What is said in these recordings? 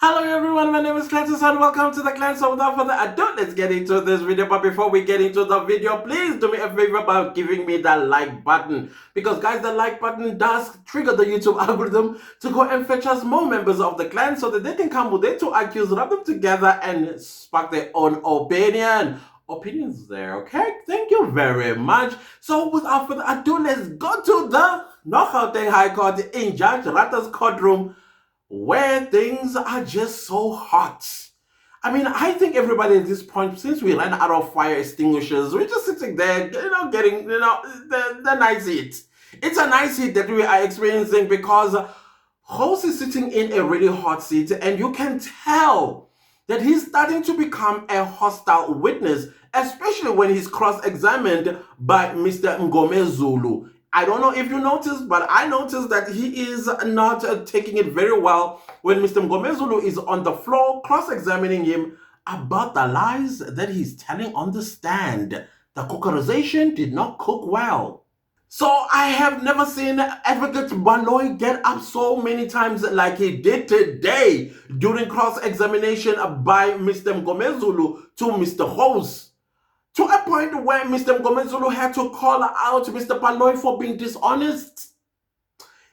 Hello everyone, my name is Counsel and welcome to the Counsel. Without further ado, let's get into this video. But before we get into the video, please do me a favor by giving me that like button. Because guys, the like button does trigger the YouTube algorithm to go and fetch us more members of the clan so that they can come with their two IQs, rub them together and spark their own opinions there. Okay, thank you very much. So without further ado, let's go to the Gauteng High Court in Judge Ratha's courtroom, where things are just so hot. I mean, I think everybody at this point, since we ran out of fire extinguishers, we're just sitting there, getting, the nice heat. It's a nice heat that we are experiencing because Host is sitting in a really hot seat, and you can tell that he's starting to become a hostile witness, especially when he's cross-examined by Mr. Ngomezulu. I don't know if you noticed, but I noticed that he is not taking it very well when Mr. Ngomezulu is on the floor cross-examining him about the lies that he's telling on the stand. The cookerization did not cook well. So I have never seen Advocate Baloy get up so many times like he did today during cross-examination by Mr. Ngomezulu to Mr. Hose, to a point where Mr. Ngomezulu had to call out Mr. Baloy for being dishonest.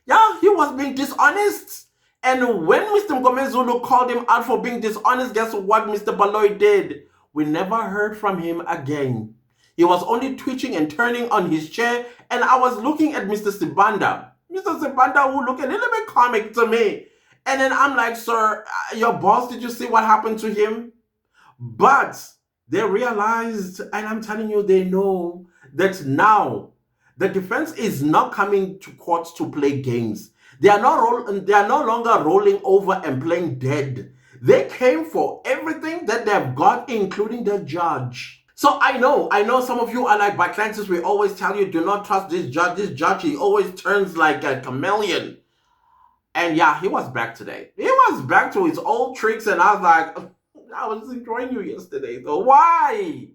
Yeah, he was being dishonest. And when Mr. Ngomezulu called him out for being dishonest, guess what Mr. Baloy did? We never heard from him again. He was only twitching and turning on his chair, and I was looking at Mr. Sibanda. Mr. Sibanda, who looked a little bit comic to me. And then I'm like, sir, your boss, did you see what happened to him? But they realized, and I'm telling you, they know that now the defense is not coming to court to play games. They are no longer rolling over and playing dead. They came for everything that they've got, including the judge. So I know some of you are like, by Clancy's, we always tell you, do not trust this judge. This judge, he always turns like a chameleon. And yeah, he was back today. He was back to his old tricks, and I was like, I was enjoying you yesterday, though. Why?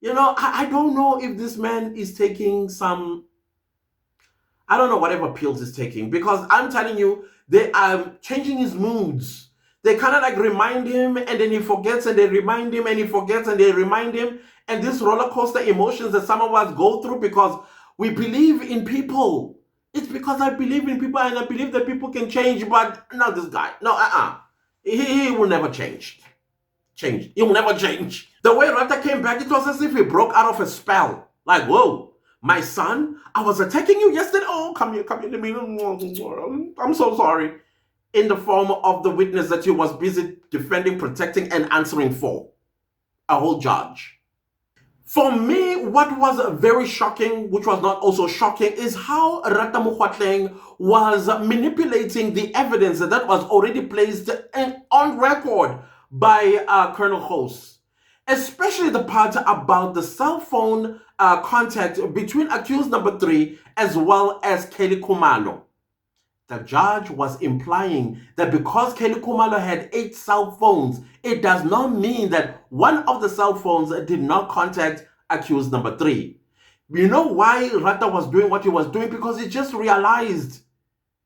I don't know if this man is taking some, I don't know, whatever pills he's taking, because I'm telling you, they are changing his moods. They kind of like remind him, and then he forgets, and they remind him, and he forgets, and they remind him. And this roller coaster emotions that some of us go through because we believe in people. It's because I believe in people, and I believe that people can change, but not this guy. No, he will never change. He will never change. The way Ratha came back, it was as if he broke out of a spell. Like, whoa, my son, I was attacking you yesterday. Oh, come here to me. I'm so sorry. In the form of the witness that he was busy defending, protecting, and answering for. A whole judge. For me, what was very shocking, which was not also shocking, is how Ratha Mokgotleng was manipulating the evidence that was already placed on record by Colonel Host, especially the part about the cell phone contact between accused number 3 as well as Kelly Khumalo. The judge was implying that because Kelly Khumalo had 8 cell phones, it does not mean that one of the cell phones did not contact accused number 3. You know why Ratha was doing what he was doing? Because he just realized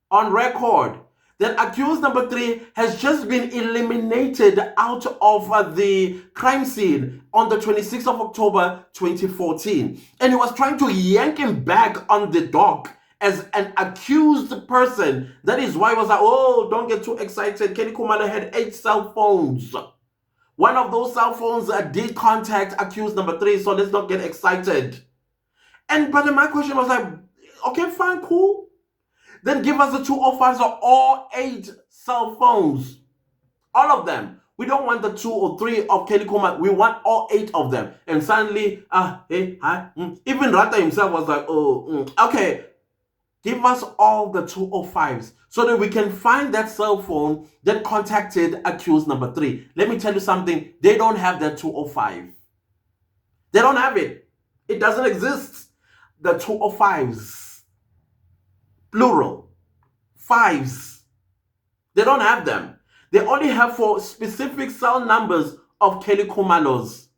on record that accused number 3 has just been eliminated out of the crime scene on the 26th of October 2014. And he was trying to yank him back on the dock as an accused person. That is why he was like, oh, don't get too excited. Kelly Khumalo had 8 cell phones. One of those cell phones did contact accused number 3, so let's not get excited. But my question was like, okay, fine, cool. Then give us the 205s of all 8 cell phones. All of them. We don't want the 2 or 3 of Kelly Khumalo. We want all 8 of them. And suddenly, even Ratha himself was like, okay, give us all the 205s so that we can find that cell phone that contacted accused number 3. Let me tell you something. They don't have that 205. They don't have it. It doesn't exist. The 205s. Plural. 5s. They don't have them. They only have for specific cell numbers of Kelly Khumalo's.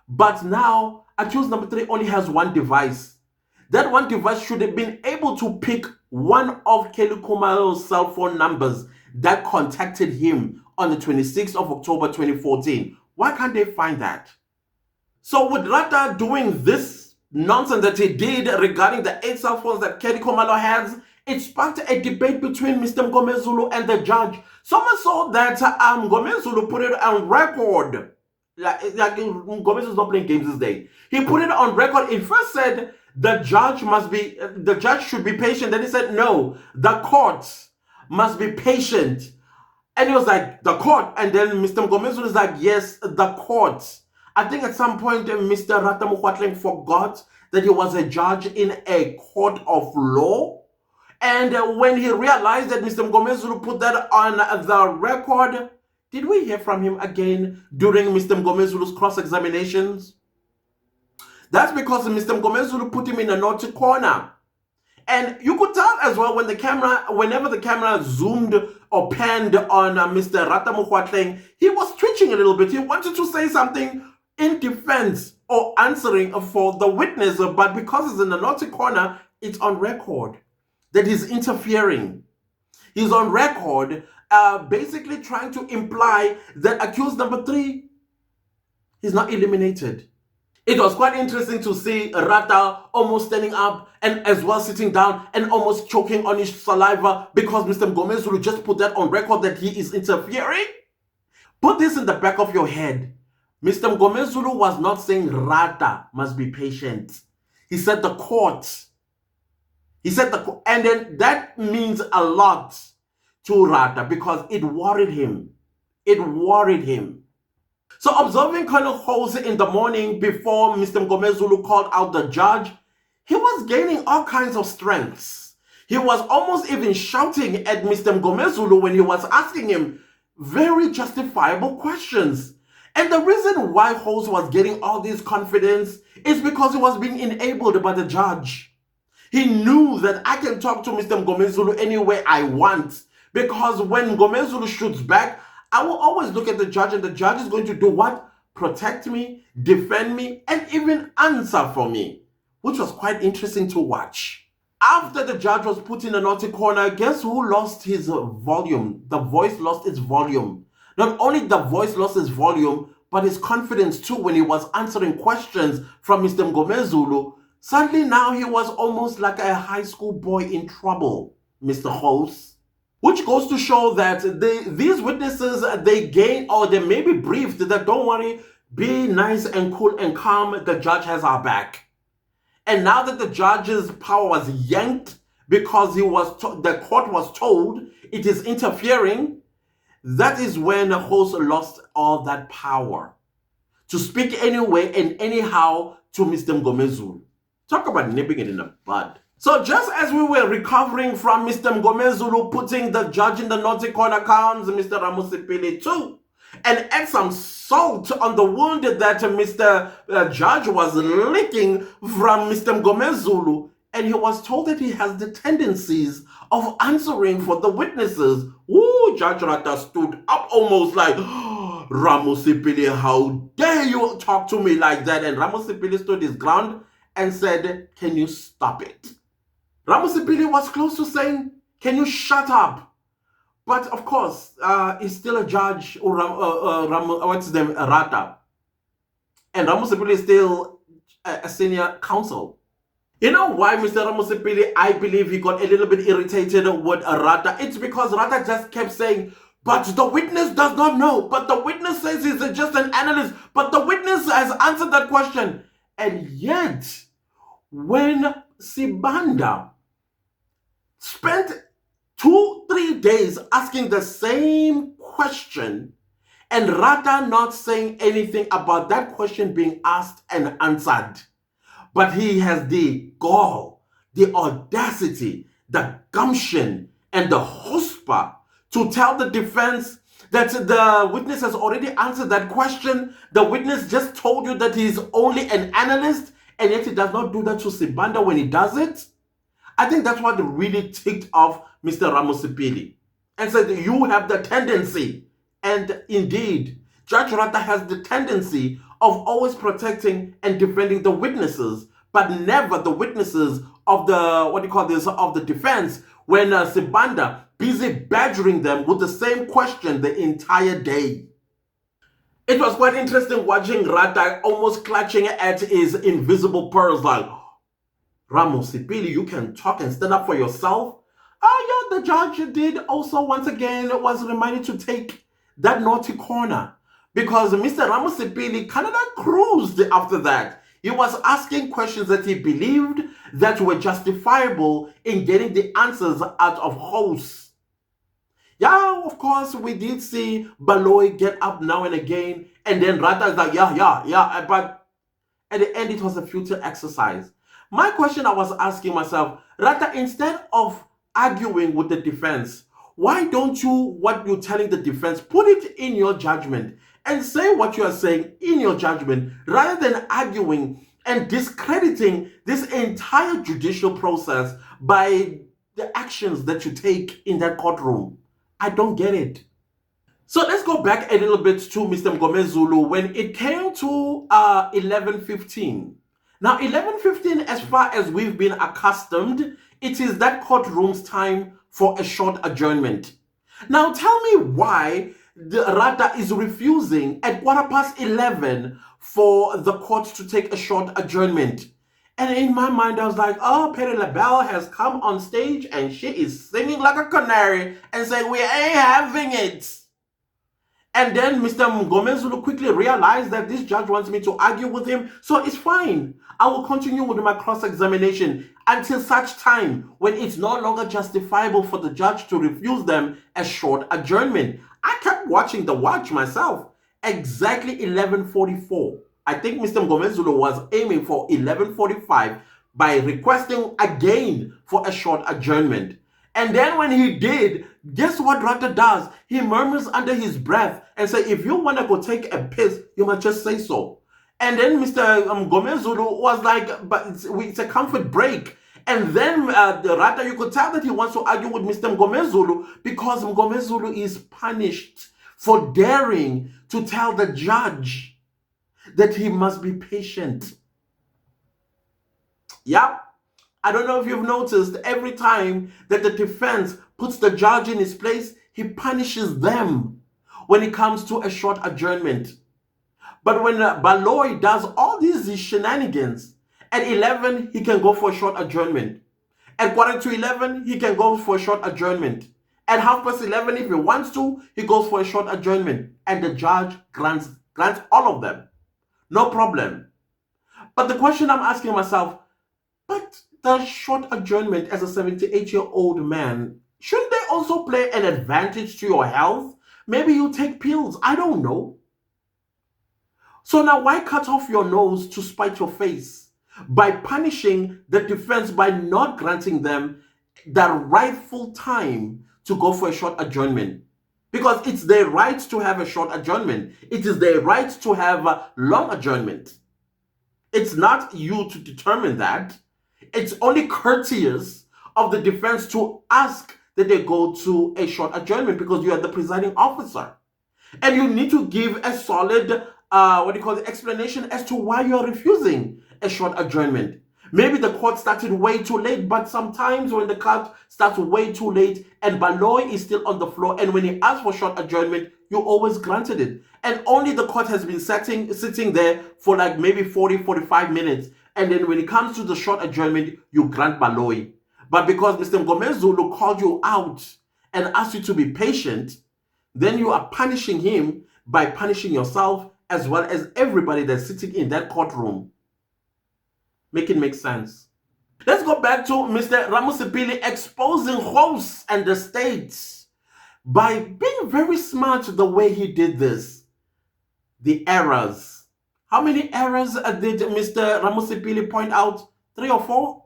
But now, accused number 3 only has one device. That one device should have been able to pick one of Kelly Khumalo's cell phone numbers that contacted him on the 26th of October 2014. Why can't they find that? So with Ratha doing this nonsense that he did regarding the 8 cell phones that Kelly Komalo has, it sparked a debate between Mr. Ngomezulu and the judge. So much so that Ngomezulu put it on record. Like Ngomezulu's not playing games this day. He put it on record. He first said the judge should be patient. Then he said, no, the court must be patient. And he was like, the court. And then Mr. Ngomezulu is like, yes, the court. I think at some point, Mr. Ratha forgot that he was a judge in a court of law. And when he realized that Mr. Ngomezulu put that on the record, did we hear from him again during Mr. Ngomezulu's cross-examinations? That's because Mr. Ngomezulu put him in a naughty corner. And you could tell as well when whenever the camera zoomed or panned on Mr. Ratha, he was twitching a little bit. He wanted to say something in defense or answering for the witness, but because it's in the naughty corner, it's on record that he's interfering. He's on record basically trying to imply that accused number 3 is not eliminated. It was quite interesting to see Ratha almost standing up and as well sitting down and almost choking on his saliva because Mr. Ngomezulu just put that on record that he is interfering. Put this in the back of your head. Mr. Ngomezulu was not saying Ratha must be patient. He said the court. He said and then that means a lot to Ratha because it worried him. It worried him. So observing Colonel Jose in the morning before Mr. Ngomezulu called out the judge, he was gaining all kinds of strengths. He was almost even shouting at Mr. Ngomezulu when he was asking him very justifiable questions. And the reason why Jose was getting all this confidence is because he was being enabled by the judge. He knew that I can talk to Mr. Ngomezulu any way I want because when Ngomezulu shoots back, I will always look at the judge and the judge is going to do what? Protect me, defend me, and even answer for me, which was quite interesting to watch. After the judge was put in a naughty corner, guess who lost his volume? The voice lost its volume. Not only the voice lost its volume, but his confidence too when he was answering questions from Mr. Ngomezulu. Suddenly now he was almost like a high school boy in trouble, Mr. Host. Which goes to show that these witnesses, they gain or they may be briefed that don't worry, be nice and cool and calm, the judge has our back. And now that the judge's power was yanked because the court was told it is interfering, that is when the host lost all that power to speak anyway and anyhow to Mr. Ngomezulu. Talk about nipping it in the bud. So just as we were recovering from Mr. Ngomezulu putting the judge in the naughty corner, comes Mr. Ramusipili too and add some salt on the wound that Mr. Judge was licking from Mr. Ngomezulu, and he was told that he has the tendencies of answering for the witnesses. Ooh, Judge Ratha stood up almost like, oh, Ramusipili, how dare you talk to me like that? And Ramusipili stood his ground and said, can you stop it? Ramusipili was close to saying, can you shut up? But of course, he's still a judge, or what's his name, Ratha. And Ramusipili is still a senior counsel. You know why Mr. Ramusipili, I believe he got a little bit irritated with Ratha? It's because Ratha just kept saying, but the witness does not know. But the witness says he's just an analyst. But the witness has answered that question. And yet, when Sibanda spent 2-3 days asking the same question and Ratha not saying anything about that question being asked and answered, but he has the gall, the audacity, the gumption, and the chutzpah to tell the defense that the witness has already answered that question. The witness just told you that he's only an analyst, and yet he does not do that to Sibanda when he does it. I think that's what really ticked off Mr. Ramusipili and said, you have the tendency, and indeed, Judge Ratha has the tendency of always protecting and defending the witnesses, but never the witnesses of the, of the defense when Sibanda busy badgering them with the same question the entire day. It was quite interesting watching Ratha almost clutching at his invisible pearls like, Ramusipili, you can talk and stand up for yourself. Oh yeah, the judge did also once again was reminded to take that naughty corner because Mr. Ramusipili kind of like cruised after that. He was asking questions that he believed that were justifiable in getting the answers out of hosts. Yeah, of course, we did see Baloy get up now and again, and then Ratha is like, yeah, but at the end, it was a futile exercise. My question I was asking myself, Ratha, instead of arguing with the defense, why don't you, what you're telling the defense, put it in your judgment and say what you are saying in your judgment rather than arguing and discrediting this entire judicial process by the actions that you take in that courtroom? I don't get it. So let's go back a little bit to Mr. Mgomezulu when it came to 11:15. Now 11:15, as far as we've been accustomed, it is that courtroom's time for a short adjournment. Now tell me why the Ratha is refusing at 11:15 for the court to take a short adjournment. And in my mind, I was like, oh, Perry LaBelle has come on stage and she is singing like a canary and saying, we ain't having it. And then Mr. Mgomezulu quickly realized that this judge wants me to argue with him, so it's fine. I will continue with my cross-examination until such time when it's no longer justifiable for the judge to refuse them a short adjournment. I kept watching the watch myself. Exactly 11:44. I think Mr. Mgomezulu was aiming for 11:45 by requesting again for a short adjournment. And then when he did, guess what Ratha does? He murmurs under his breath and says, if you want to go take a piss, you must just say so. And then Mr. Mgomezulu was like, but it's a comfort break. And then Ratha, you could tell that he wants to argue with Mr. Mgomezulu because Mgomezulu is punished for daring to tell the judge that he must be patient. Yep. I don't know if you've noticed, every time that the defense puts the judge in his place, he punishes them when it comes to a short adjournment. But when Baloy does all these shenanigans, at 11, he can go for a short adjournment. At 11:15, he can go for a short adjournment. At 11:30, if he wants to, he goes for a short adjournment. And the judge grants all of them. No problem. But the question I'm asking myself, but the short adjournment as a 78-year-old man, shouldn't they also play an advantage to your health? Maybe you take pills, I don't know. So now why cut off your nose to spite your face by punishing the defense by not granting them the rightful time to go for a short adjournment? Because it's their right to have a short adjournment. It is their right to have a long adjournment. It's not you to determine that. It's only courteous of the defense to ask that they go to a short adjournment because you are the presiding officer. And you need to give a solid, explanation as to why you are refusing a short adjournment. Maybe the court started way too late, but sometimes when the court starts way too late and Baloy is still on the floor, and when he asked for short adjournment, you always granted it. And only the court has been sitting there for like maybe 45 minutes. And then when it comes to the short adjournment, you grant Baloy. But because Mr. Mgomezulu called you out and asked you to be patient, then you are punishing him by punishing yourself as well as everybody that's sitting in that courtroom. Make it make sense. Let's go back to Mr. Ramusipili exposing hosts and the states by being very smart the way he did this. The errors. How many errors did Mr. Ramusipili point out? 3 or 4?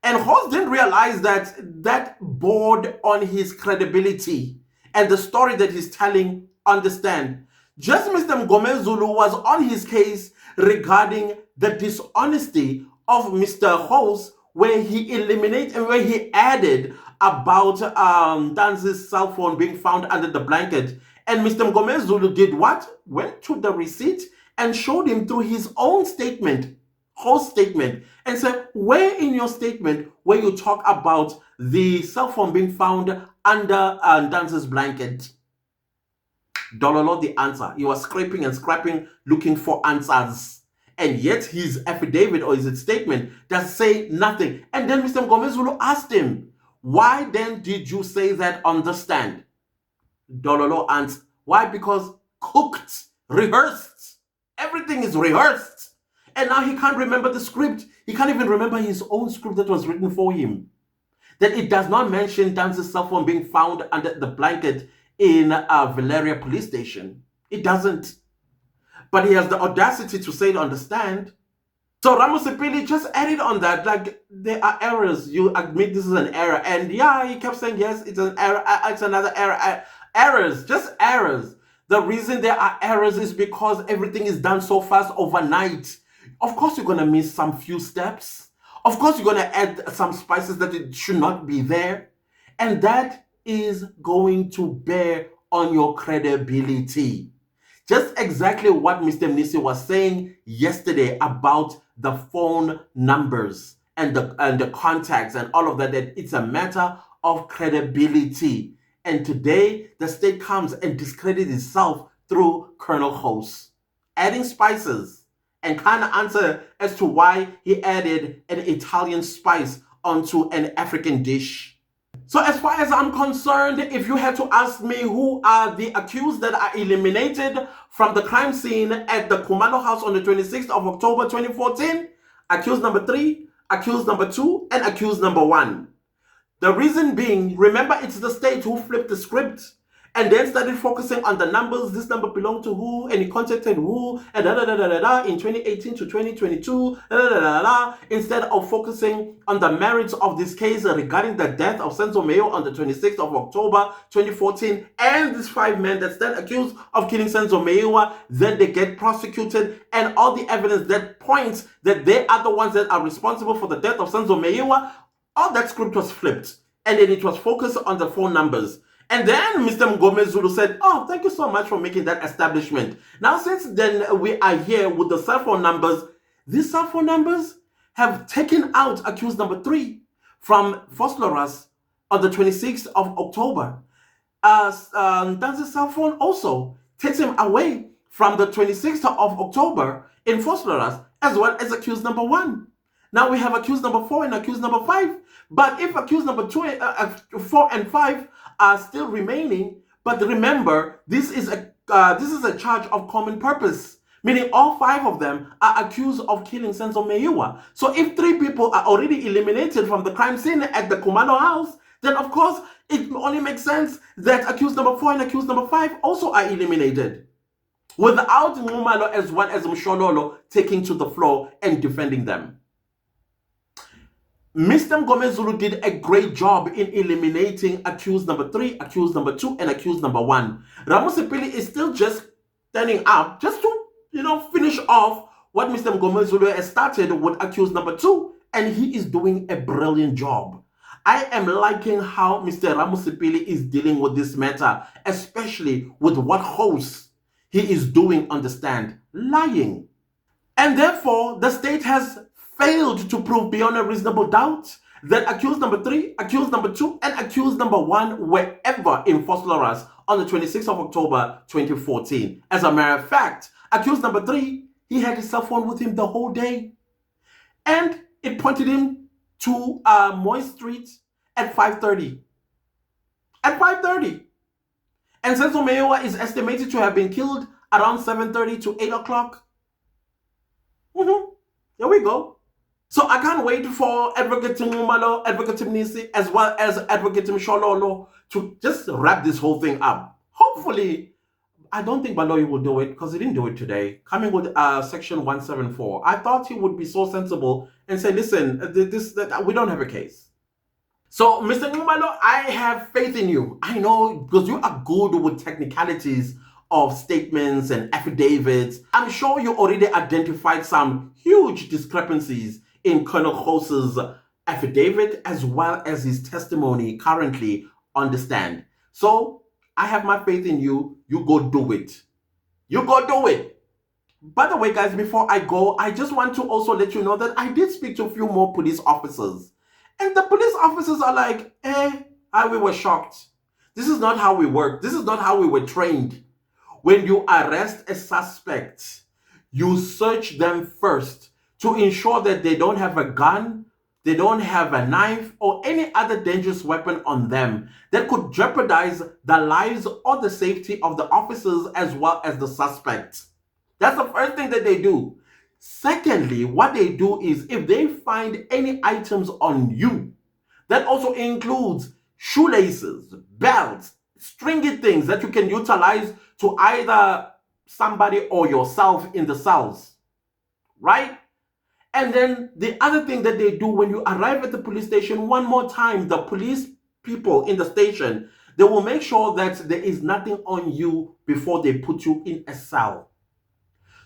And Host didn't realize that that bored on his credibility and the story that he's telling on the stand. Just Mr. Mgomezulu was on his case regarding the dishonesty of Mr. Host, where he eliminated and where he added about Danzi's cell phone being found under the blanket. And Mr. Mgomezulu did what? Went to the receipt and showed him through his own statement whole statement and say, where in your statement where you talk about the cell phone being found under Dance's blanket? Dololo, the answer. He was scraping and scrapping, looking for answers. And yet his affidavit or his statement does say nothing. And then Mr. Ngomezulu asked him, why then did you say that on the stand? Dololo answered, why? Because cooked, rehearsed. Everything is rehearsed. And now he can't remember the script. He can't even remember his own script that was written for him. That it does not mention Dance's cell phone being found under the blanket in Valeria police station. It doesn't. But he has the audacity to say it on the stand. So Ramusipili just added on that, like, there are errors. You admit this is an error. And yeah, he kept saying, yes, it's an error. It's another error. Errors, just errors. The reason there are errors is because everything is done so fast overnight. Of course, you're going to miss some few steps. Of course, you're going to add some spices that it should not be there. And that is going to bear on your credibility. Just exactly what Mr. Mnisi was saying yesterday about the phone numbers and the contacts and all of that, that it's a matter of credibility. And today, the state comes and discredits itself through Colonel Host, adding spices, and kind of answer as to why he added an Italian spice onto an African dish. So as far as I'm concerned, if you had to ask me who are the accused that are eliminated from the crime scene at the Kumalo house on the 26th of October 2014, accused number 3, accused number 2, and accused number 1. The reason being, remember, it's the state who flipped the script and then started focusing on the numbers. This number belonged to who, and he contacted who, and in 2018 to 2022, instead of focusing on the merits of this case regarding the death of Senzo Mayo on the 26th of October 2014, and these 5 men that stand accused of killing Senzo Mayo, then they get prosecuted, and all the evidence that points that they are the ones that are responsible for the death of Senzo Mayo, all that script was flipped, and then it was focused on the phone numbers. And then Mr. Ngomezulu said, oh, thank you so much for making that establishment. Now, since then, we are here with the cell phone numbers. These cell phone numbers have taken out accused number 3 from Fosloras on the 26th of October. Dance's cell phone also takes him away from the 26th of October in Fosloras, as well as accused number 1. Now we have accused number 4 and accused number 5. But if accused number 4 and 5 are still remaining, but remember, this is a charge of common purpose, meaning all 5 of them are accused of killing Senzo Meiwa. So if 3 people are already eliminated from the crime scene at the Kumalo house, then of course it only makes sense that accused number 4 and accused number 5 also are eliminated, without Ngumalo as well as Mshololo taking to the floor and defending them. Mr. Ngomezulu did a great job in eliminating accused number 3, accused number 2, and accused number 1. Ramusipili is still just standing up just to, finish off what Mr. Ngomezulu has started with accused number 2, and he is doing a brilliant job. I am liking how Mr. Ramusipili is dealing with this matter, especially with what host he is doing on the stand, lying. And therefore, the state has failed to prove beyond a reasonable doubt that accused number 3, accused number 2, and accused number 1 were ever in Fosloras on the 26th of October 2014. As a matter of fact, accused number 3, he had his cell phone with him the whole day, and it pointed him to Moy Street at 5:30. At 5:30. And Senzo Meyowa is estimated to have been killed around 7:30 to 8 o'clock. There we go. So I can't wait for Advocate Ngumalo, Advocate Mnisi, as well as Advocate Mshololo to just wrap this whole thing up. Hopefully, I don't think Baloyi will do it because he didn't do it today. Coming with Section 174, I thought he would be so sensible and say, listen, we don't have a case. So, Mr. Ngumalo, I have faith in you. I know, because you are good with technicalities of statements and affidavits. I'm sure you already identified some huge discrepancies in Colonel Host's affidavit as well as his testimony currently on the stand. So I have my faith in you. You go do it. You go do it. By the way, guys, before I go, I just want to also let you know that I did speak to a few more police officers. And the police officers are like, we were shocked. This is not how we work. This is not how we were trained. When you arrest a suspect, you search them first to ensure that they don't have a gun, they don't have a knife, or any other dangerous weapon on them that could jeopardize the lives or the safety of the officers as well as the suspects. That's the first thing that they do. Secondly, what they do is if they find any items on you, that also includes shoelaces, belts, stringy things that you can utilize to either somebody or yourself in the cells, right? And then the other thing that they do when you arrive at the police station, one more time, the police people in the station, they will make sure that there is nothing on you before they put you in a cell.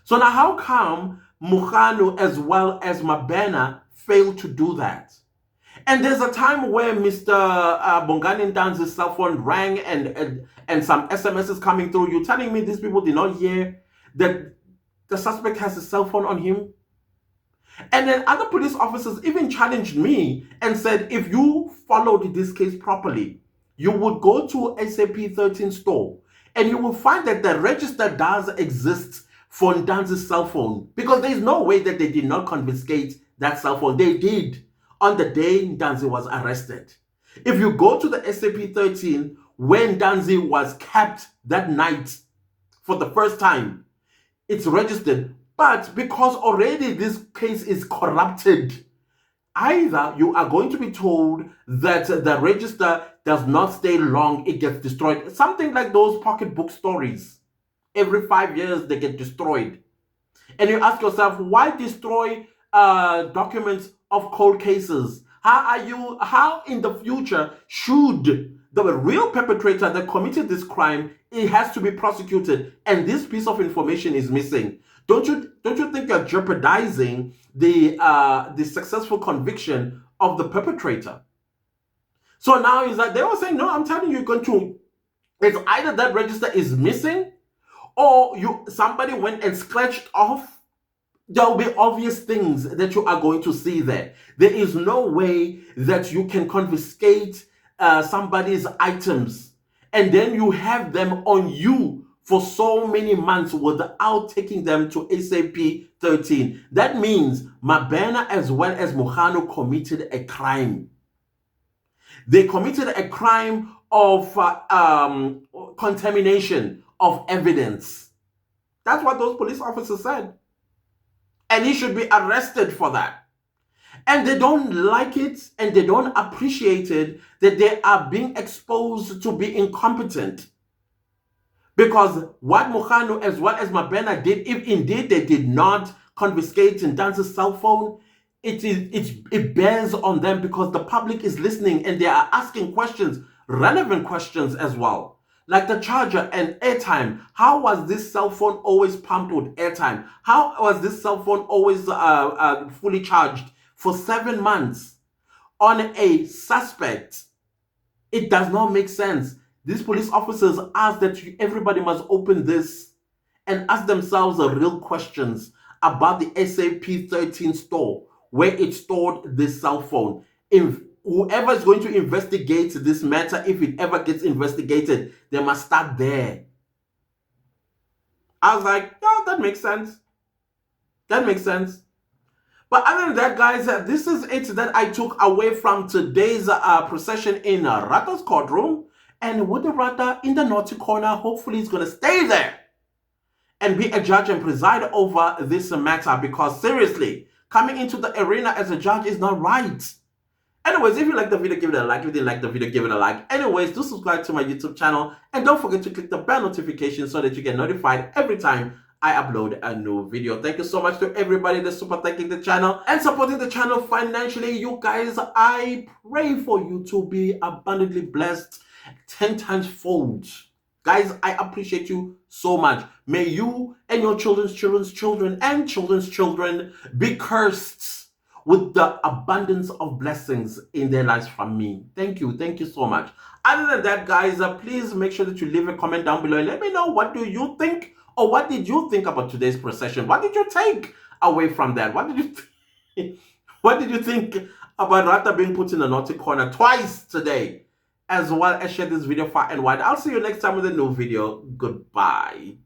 So now how come Muganu as well as Mabena failed to do that? And there's a time where Mr. Bongani Ntanzi's cell phone rang and some SMSs coming through. You telling me these people did not hear that the suspect has a cell phone on him? And then other police officers even challenged me and said, if you followed this case properly, you would go to SAP 13 store and you will find that the register does exist for Ntanzi's cell phone, because there is no way that they did not confiscate that cell phone. They did on the day Ntanzi was arrested. If you go to the SAP 13 when Ntanzi was kept that night for the first time, it's registered. But because already this case is corrupted, either you are going to be told that the register does not stay long, it gets destroyed. Something like those pocketbook stories. Every 5 years they get destroyed. And you ask yourself, why destroy documents of cold cases? How in the future should the real perpetrator that committed this crime, it has to be prosecuted, and this piece of information is missing? Don't you think you're jeopardizing the successful conviction of the perpetrator? So now it's like they were saying, no, I'm telling you, it's either that register is missing, or somebody went and scratched off. There will be obvious things that you are going to see there. There is no way that you can confiscate somebody's items and then you have them on you for so many months without taking them to SAP 13. That means Mabena as well as Muganu committed a crime. They committed a crime of contamination of evidence. That's what those police officers said. And he should be arrested for that. And they don't like it and they don't appreciate it that they are being exposed to be incompetent. Because what Muganu as well as Mabena did, if indeed they did not confiscate Ntanzi's cell phone, it bears on them, because the public is listening and they are asking questions, relevant questions as well. Like the charger and airtime. How was this cell phone always pumped with airtime? How was this cell phone always fully charged for 7 months on a suspect? It does not make sense. These police officers ask that everybody must open this and ask themselves the real questions about the SAP 13 store where it stored this cell phone. If whoever is going to investigate this matter, if it ever gets investigated, they must start there. I was like, yeah, that makes sense. That makes sense. But other than that, guys, this is it that I took away from today's procession in Ratha's courtroom. And with the Ratha in the naughty corner, hopefully he's going to stay there and be a judge and preside over this matter, because seriously, coming into the arena as a judge is not right. Anyways, if you like the video, give it a like. If you didn't like the video, give it a like. Anyways, do subscribe to my YouTube channel and don't forget to click the bell notification so that you get notified every time I upload a new video. Thank you so much to everybody that's super thanking the channel and supporting the channel financially. You guys, I pray for you to be abundantly blessed 10 times fold. Guys, I appreciate you so much. May you and your children's children and children's children be cursed with the abundance of blessings in their lives from me. Thank you so much. Other than that, guys, please make sure that you leave a comment down below and let me know, what do you think Or what did you think about today's procession? What did you take away from that? What did you what did you think about Ratha being put in a naughty corner twice today? As well as share this video far and wide. I'll see you next time with a new video. Goodbye.